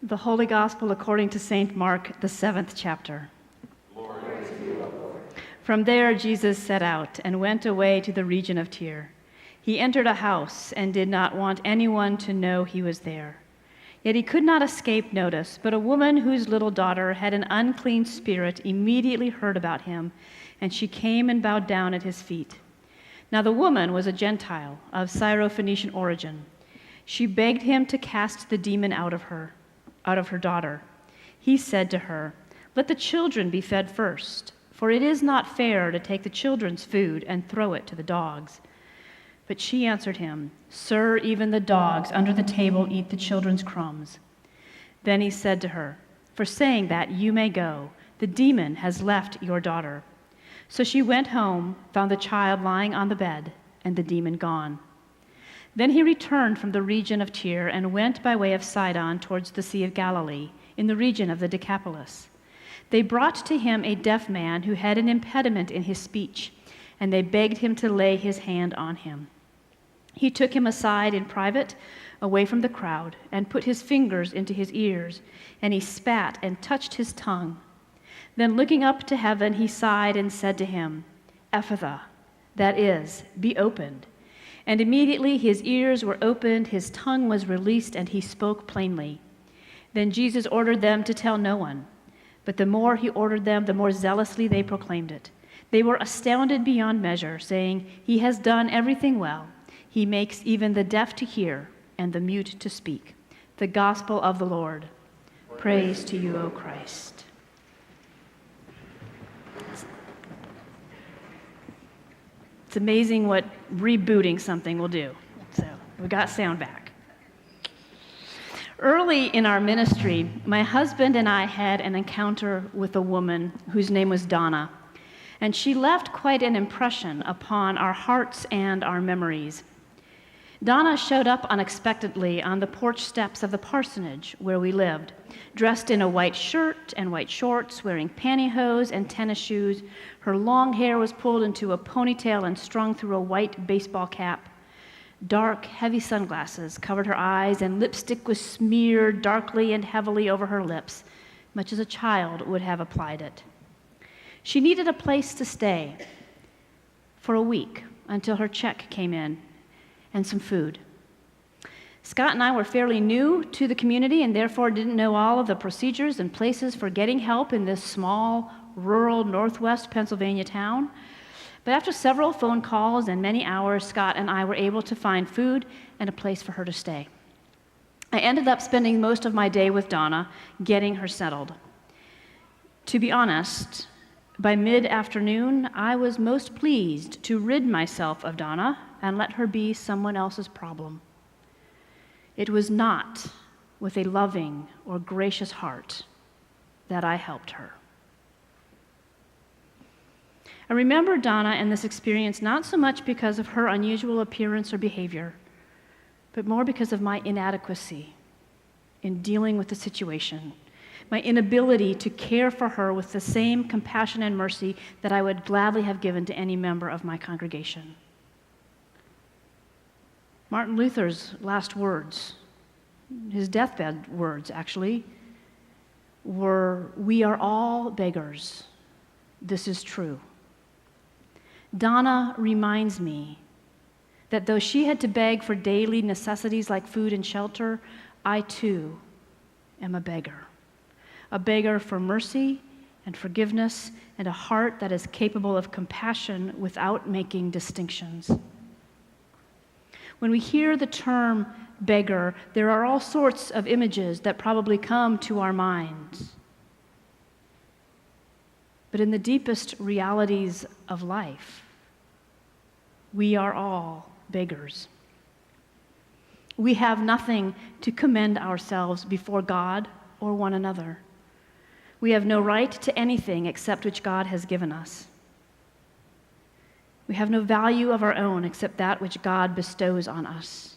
The Holy Gospel according to St. Mark, the 7th chapter. Glory to you, O Lord. From there Jesus set out and went away to the region of Tyre. He entered a house and did not want anyone to know he was there. Yet he could not escape notice, but a woman whose little daughter had an unclean spirit immediately heard about him, and she came and bowed down at his feet. Now the woman was a Gentile of Syrophoenician origin. She begged him to cast the demon out of her daughter. He said to her, "Let the children be fed first, for it is not fair to take the children's food and throw it to the dogs." But she answered him, "Sir, even the dogs under the table eat the children's crumbs." Then he said to her, "For saying that, you may go. The demon has left your daughter." So she went home, found the child lying on the bed, and the demon gone. Then he returned from the region of Tyre and went by way of Sidon towards the Sea of Galilee, in the region of the Decapolis. They brought to him a deaf man who had an impediment in his speech, and they begged him to lay his hand on him. He took him aside in private, away from the crowd, and put his fingers into his ears, and he spat and touched his tongue. Then looking up to heaven, he sighed and said to him, "Ephphatha," that is, be opened. And immediately his ears were opened, his tongue was released, and he spoke plainly. Then Jesus ordered them to tell no one. But the more he ordered them, the more zealously they proclaimed it. They were astounded beyond measure, saying, "He has done everything well. He makes even the deaf to hear and the mute to speak." The gospel of the Lord. Praise to you, O Christ. It's amazing what rebooting something will do. So we got sound back. Early in our ministry, my husband and I had an encounter with a woman whose name was Donna, and she left quite an impression upon our hearts and our memories. Donna showed up unexpectedly on the porch steps of the parsonage where we lived, dressed in a white shirt and white shorts, wearing pantyhose and tennis shoes. Her long hair was pulled into a ponytail and strung through a white baseball cap. Dark, heavy sunglasses covered her eyes, and lipstick was smeared darkly and heavily over her lips, much as a child would have applied it. She needed a place to stay for a week until her check came in, and some food. Scott and I were fairly new to the community and therefore didn't know all of the procedures and places for getting help in this small, rural, northwest Pennsylvania town. But after several phone calls and many hours, Scott and I were able to find food and a place for her to stay. I ended up spending most of my day with Donna, getting her settled. To be honest, by mid-afternoon, I was most pleased to rid myself of Donna and let her be someone else's problem. It was not with a loving or gracious heart that I helped her. I remember Donna and this experience not so much because of her unusual appearance or behavior, but more because of my inadequacy in dealing with the situation, my inability to care for her with the same compassion and mercy that I would gladly have given to any member of my congregation. Martin Luther's last words, his deathbed words actually, were, "We are all beggars. This is true." Donna reminds me that though she had to beg for daily necessities like food and shelter, I too am a beggar for mercy and forgiveness and a heart that is capable of compassion without making distinctions. When we hear the term beggar, there are all sorts of images that probably come to our minds. But in the deepest realities of life, we are all beggars. We have nothing to commend ourselves before God or one another. We have no right to anything except which God has given us. We have no value of our own except that which God bestows on us.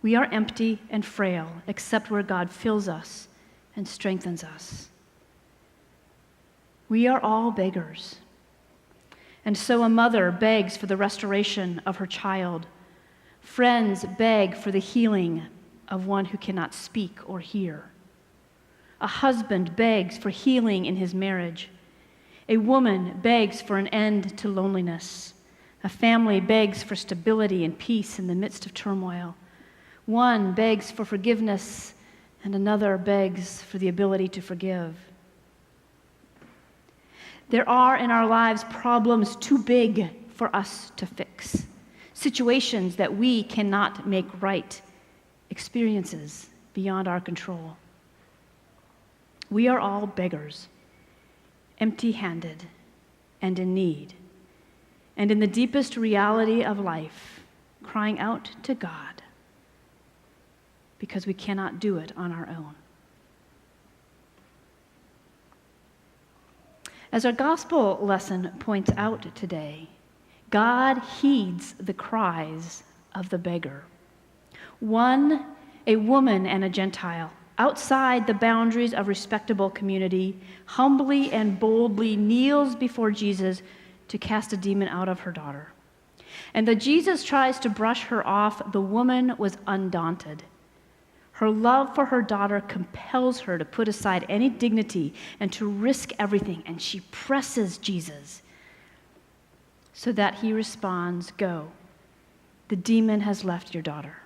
We are empty and frail except where God fills us and strengthens us. We are all beggars. And so a mother begs for the restoration of her child. Friends beg for the healing of one who cannot speak or hear. A husband begs for healing in his marriage. A woman begs for an end to loneliness. A family begs for stability and peace in the midst of turmoil. One begs for forgiveness, and another begs for the ability to forgive. There are in our lives problems too big for us to fix, situations that we cannot make right, experiences beyond our control. We are all beggars, empty-handed and in need, and in the deepest reality of life, crying out to God because we cannot do it on our own. As our gospel lesson points out today, God heeds the cries of the beggar. One, a woman and a Gentile, outside the boundaries of respectable community, humbly and boldly kneels before Jesus to cast a demon out of her daughter. And though Jesus tries to brush her off, the woman was undaunted. Her love for her daughter compels her to put aside any dignity and to risk everything, and she presses Jesus so that he responds, "Go, the demon has left your daughter."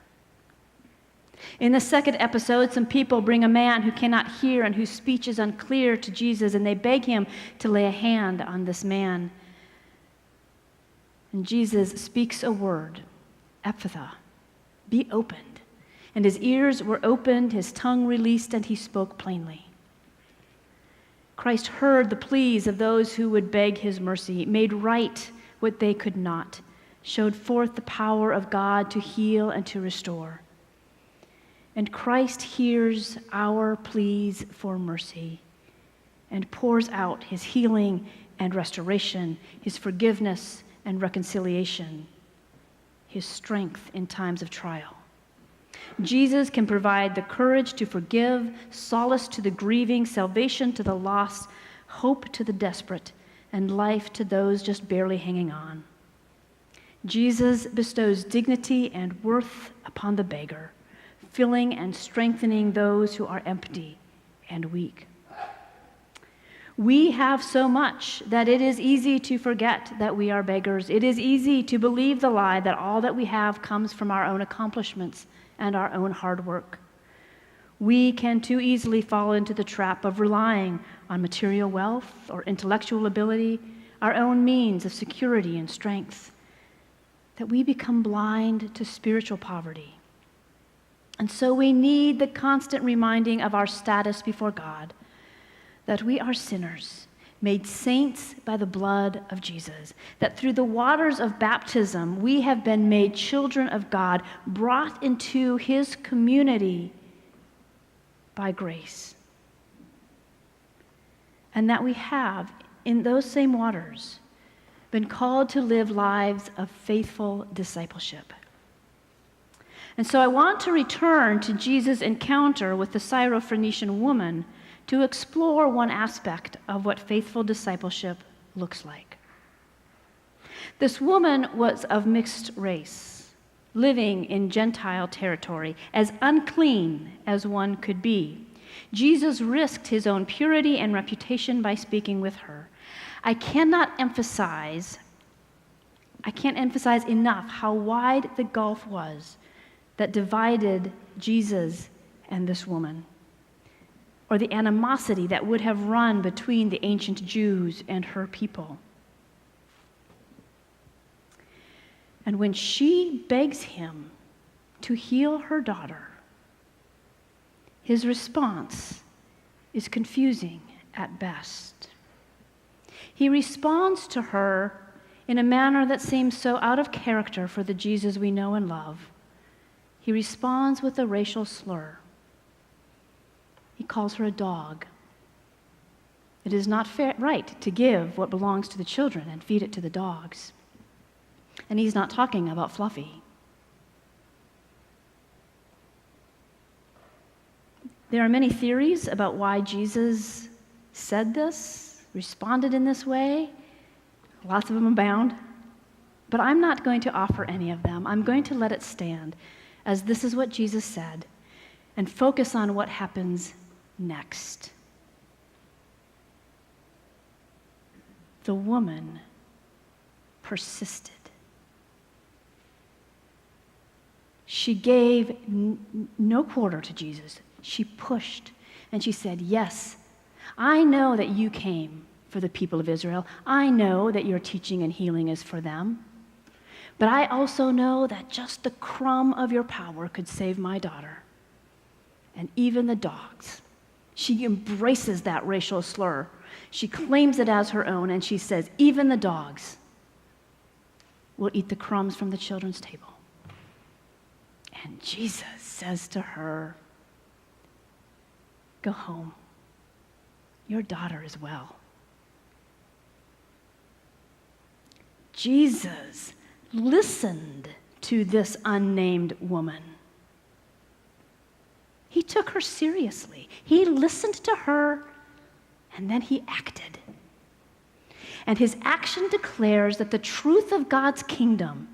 In the second episode, some people bring a man who cannot hear and whose speech is unclear to Jesus, and they beg him to lay a hand on this man. And Jesus speaks a word, Ephphatha, be opened. And his ears were opened, his tongue released, and he spoke plainly. Christ heard the pleas of those who would beg his mercy, made right what they could not, showed forth the power of God to heal and to restore. And Christ hears our pleas for mercy and pours out his healing and restoration, his forgiveness and reconciliation, his strength in times of trial. Jesus can provide the courage to forgive, solace to the grieving, salvation to the lost, hope to the desperate, and life to those just barely hanging on. Jesus bestows dignity and worth upon the beggar, filling and strengthening those who are empty and weak. We have so much that it is easy to forget that we are beggars. It is easy to believe the lie that all that we have comes from our own accomplishments and our own hard work. We can too easily fall into the trap of relying on material wealth or intellectual ability, our own means of security and strength, that we become blind to spiritual poverty. And so we need the constant reminding of our status before God, that we are sinners, made saints by the blood of Jesus, that through the waters of baptism we have been made children of God, brought into his community by grace. And that we have, in those same waters, been called to live lives of faithful discipleship. And so I want to return to Jesus' encounter with the Syrophoenician woman to explore one aspect of what faithful discipleship looks like. This woman was of mixed race, living in Gentile territory, as unclean as one could be. Jesus risked his own purity and reputation by speaking with her. I can't emphasize enough how wide the gulf was that divided Jesus and this woman, or the animosity that would have run between the ancient Jews and her people. And when she begs him to heal her daughter, his response is confusing at best. He responds to her in a manner that seems so out of character for the Jesus we know and love. He responds with a racial slur. He calls her a dog. It is not right to give what belongs to the children and feed it to the dogs. And he's not talking about Fluffy. There are many theories about why Jesus said this, responded in this way. Lots of them abound. But I'm not going to offer any of them. I'm going to let it stand as this is what Jesus said and focus on what happens next? The woman persisted. She gave no quarter to Jesus. She pushed and she said, yes, I know that you came for the people of Israel. I know that your teaching and healing is for them. But I also know that just the crumb of your power could save my daughter. And even the dogs. She embraces that racial slur. She claims it as her own, and she says, even the dogs will eat the crumbs from the children's table. And Jesus says to her, go home. Your daughter is well. Jesus listened to this unnamed woman. He took her seriously. He listened to her, and then he acted. And his action declares that the truth of God's kingdom,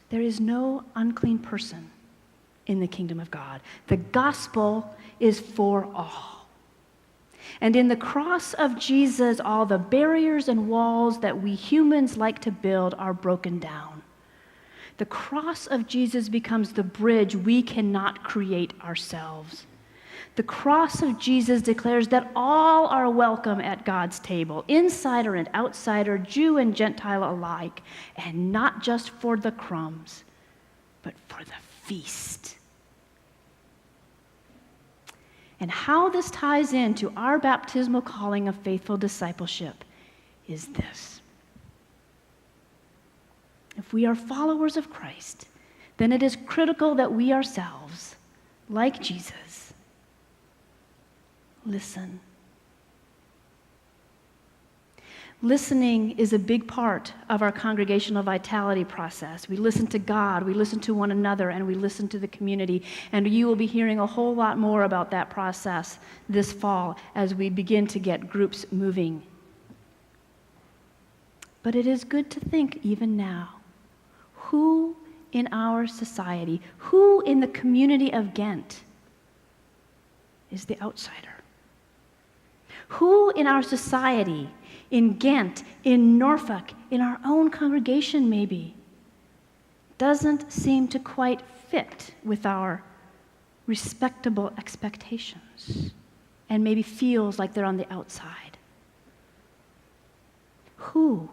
there is no unclean person in the kingdom of God. The gospel is for all. And in the cross of Jesus, all the barriers and walls that we humans like to build are broken down. The cross of Jesus becomes the bridge we cannot create ourselves. The cross of Jesus declares that all are welcome at God's table, insider and outsider, Jew and Gentile alike, and not just for the crumbs, but for the feast. And how this ties into our baptismal calling of faithful discipleship is this. If we are followers of Christ, then it is critical that we ourselves, like Jesus, listen. Listening is a big part of our congregational vitality process. We listen to God, we listen to one another, and we listen to the community. And you will be hearing a whole lot more about that process this fall as we begin to get groups moving. But it is good to think even now, who in our society, who in the community of Ghent is the outsider? Who in our society, in Ghent, in Norfolk, in our own congregation maybe, doesn't seem to quite fit with our respectable expectations and maybe feels like they're on the outside? Who,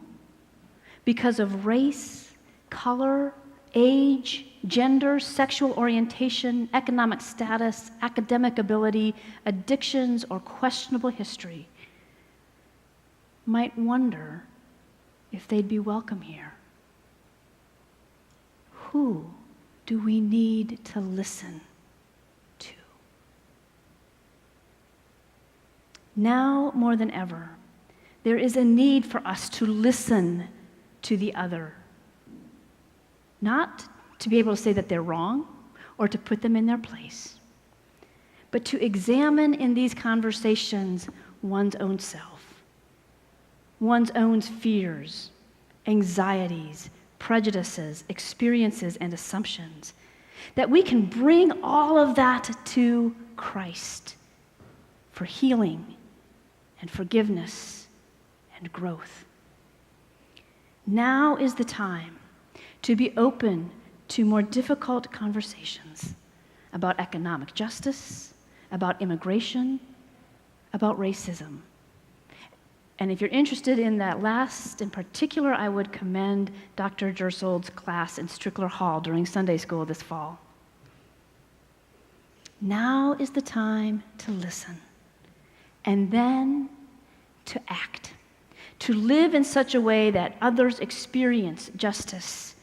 because of race, color, age, gender, sexual orientation, economic status, academic ability, addictions, or questionable history, might wonder if they'd be welcome here? Who do we need to listen to? Now more than ever, there is a need for us to listen to the other. Not to be able to say that they're wrong or to put them in their place, but to examine in these conversations one's own self, one's own fears, anxieties, prejudices, experiences, and assumptions, that we can bring all of that to Christ for healing and forgiveness and growth. Now is the time to be open to more difficult conversations about economic justice, about immigration, about racism. And if you're interested in that last in particular, I would commend Dr. Gersold's class in Strickler Hall during Sunday school this fall. Now is the time to listen, and then to act, to live in such a way that others experience justice,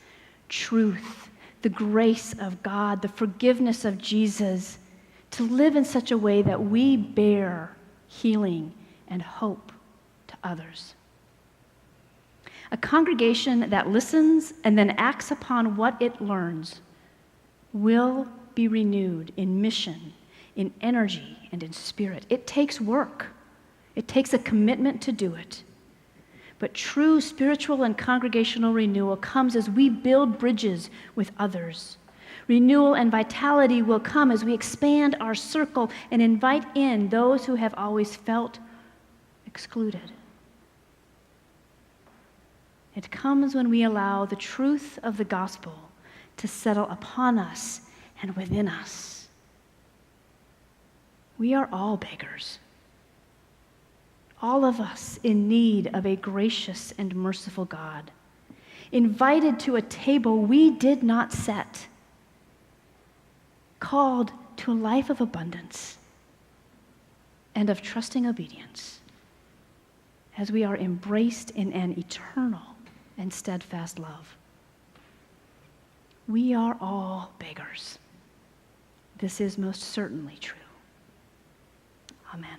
truth, the grace of God, the forgiveness of Jesus, to live in such a way that we bear healing and hope to others. A congregation that listens and then acts upon what it learns will be renewed in mission, in energy, and in spirit. It takes work. It takes a commitment to do it. But true spiritual and congregational renewal comes as we build bridges with others, Renewal and vitality will come as we expand our circle and invite in those who have always felt excluded. It comes when we allow the truth of the gospel to settle upon us and within us. We are all beggars, all of us in need of a gracious and merciful God, invited to a table we did not set, called to a life of abundance and of trusting obedience as we are embraced in an eternal and steadfast love. We are all beggars. This is most certainly true. Amen.